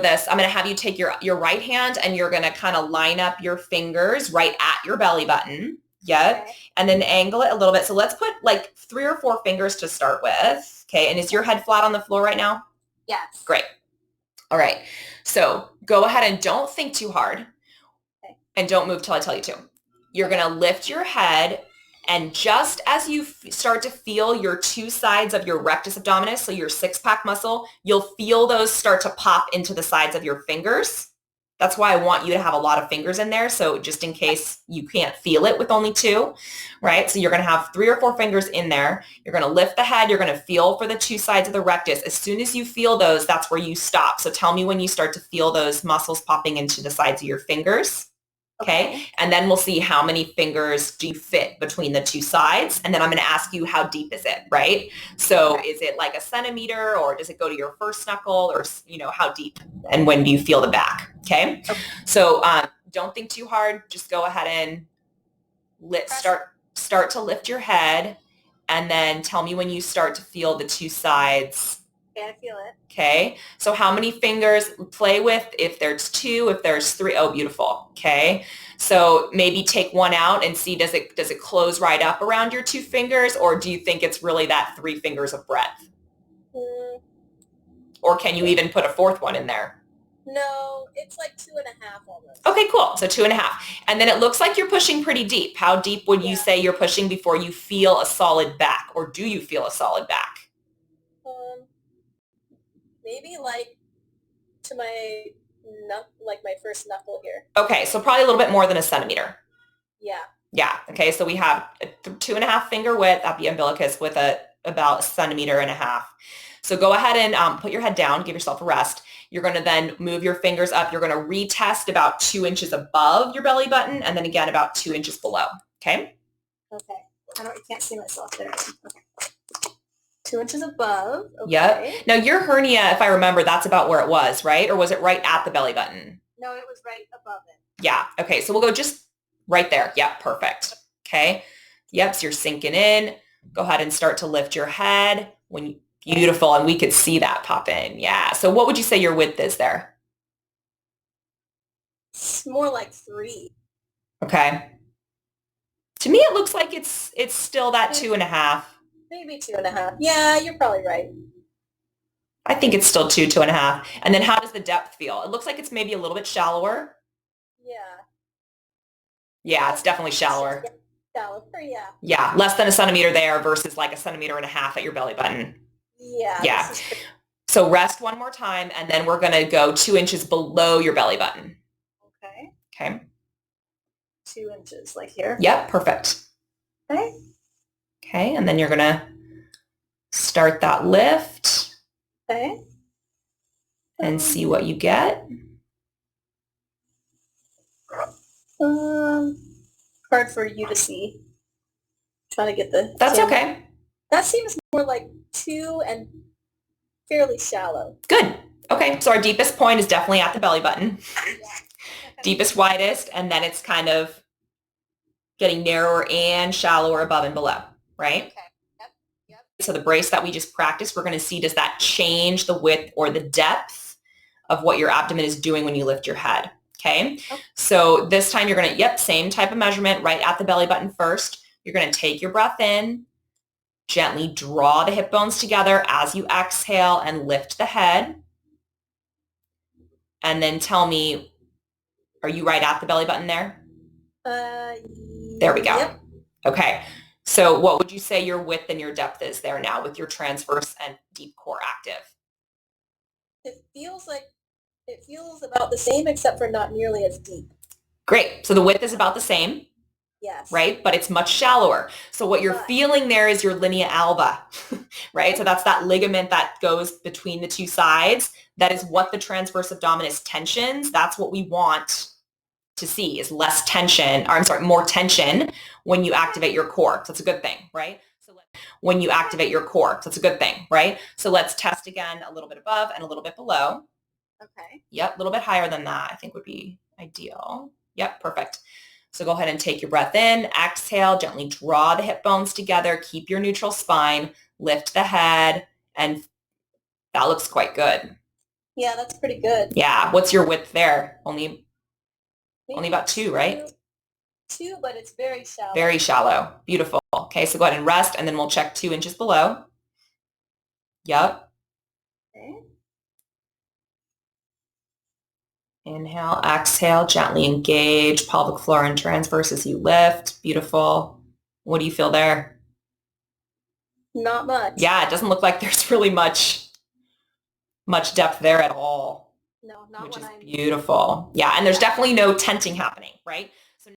this. I'm going to have you take your right hand and you're going to kind of line up your fingers right at your belly button. Yep. Okay. And then angle it a little bit. So let's put like 3 or 4 fingers to start with. Okay. And is your head flat on the floor right now? Yes. Great. All right. So go ahead and don't think too hard. Okay. And don't move till I tell you to. You're going to lift your head, and just as you start to feel your 2 sides of your rectus abdominis, so your 6-pack muscle, you'll feel those start to pop into the sides of your fingers. That's why I want you to have a lot of fingers in there. So just in case you can't feel it with only 2, right? So you're going to have 3 or 4 fingers in there. You're going to lift the head. You're going to feel for the 2 sides of the rectus. As soon as you feel those, that's where you stop. So tell me when you start to feel those muscles popping into the sides of your fingers. Okay. And then we'll see how many fingers do you fit between the 2 sides. And then I'm going to ask you, how deep is it, right? So is it like a centimeter, or does it go to your first knuckle, or, how deep, and when do you feel the back? Okay. So don't think too hard. Just go ahead and start to lift your head, and then tell me when you start to feel the 2 sides. Okay, I feel it. Okay. So how many fingers play with? If there's 2, if there's 3, oh, beautiful. Okay. So maybe take one out and see, does it close right up around your 2 fingers, or do you think it's really that 3 fingers of breadth? Or can you even put a 4th one in there? No, it's like 2.5 almost. Okay, cool. So 2.5. And then it looks like you're pushing pretty deep. How deep would you say you're pushing before you feel a solid back, or do you feel a solid back? Maybe like to my first knuckle here. Okay, so probably a little bit more than a centimeter. Yeah. Yeah. Okay, so we have a 2.5 finger width at the umbilicus with about 1.5 centimeters. So go ahead and put your head down, give yourself a rest. You're going to then move your fingers up. You're going to retest about 2 inches above your belly button, and then again about 2 inches below. Okay? Okay. I can't see myself there. Okay. 2 inches above. Okay. Yep. Now your hernia, if I remember, that's about where it was, right? Or was it right at the belly button? No, it was right above it. Yeah. Okay. So we'll go just right there. Yeah. Perfect. Okay. Yep. So you're sinking in. Go ahead and start to lift your head. Beautiful. And we could see that pop in. Yeah. So what would you say your width is there? It's more like 3. Okay. To me, it looks like it's still that 2.5. Maybe 2.5. Yeah, you're probably right. I think it's still 2.5. And then how does the depth feel? It looks like it's maybe a little bit shallower. Yeah. Yeah, it's definitely shallower. Shallower, yeah. Yeah, less than 1 centimeter there versus like 1.5 centimeters at your belly button. Yeah. Yeah. So rest one more time, and then we're going to go 2 inches below your belly button. Okay. Okay. 2 inches, like here? Yep, perfect. Okay. Okay, and then you're going to start that lift. Okay. And see what you get. Hard for you to see. Trying to get the... That's camera. okay. That seems more like 2 and fairly shallow. Good. Okay, so our deepest point is definitely at the belly button. Yeah. Okay. Deepest, widest, and then it's kind of getting narrower and shallower above and below, right? Okay. Yep. So the brace that we just practiced, we're going to see, does that change the width or the depth of what your abdomen is doing when you lift your head? Okay. So this time you're going to, same type of measurement right at the belly button first. You're going to take your breath in, gently draw the hip bones together as you exhale and lift the head. And then tell me, are you right at the belly button there? There we go. Yep. Okay. So what would you say your width and your depth is there now with your transverse and deep core active? It feels about the same, except for not nearly as deep. Great. So the width is about the same. Yes. Right? But it's much shallower. So what you're feeling there is your linea alba, right? So that's that ligament that goes between the 2 sides. That is what the transverse abdominis tensions. That's what we want to see, is more tension when you activate your core. So it's a good thing, right? When you activate your core. So it's a good thing, right? So let's test again, a little bit above and a little bit below. Okay. Yep, a little bit higher than that I think would be ideal. Yep, perfect. So go ahead and take your breath in, exhale, gently draw the hip bones together, keep your neutral spine, lift the head, and that looks quite good. Yeah, that's pretty good. Yeah. What's your width there? Only Maybe about 2, right? 2, but it's very shallow. Very shallow. Beautiful. Okay, so go ahead and rest, and then we'll check 2 inches below. Yep. Okay. Inhale, exhale, gently engage pelvic floor and transverse as you lift. Beautiful. What do you feel there? Not much. Yeah, it doesn't look like there's really much depth there at all. No, not Which when is I'm beautiful. Yeah, and there's definitely no tenting happening, right?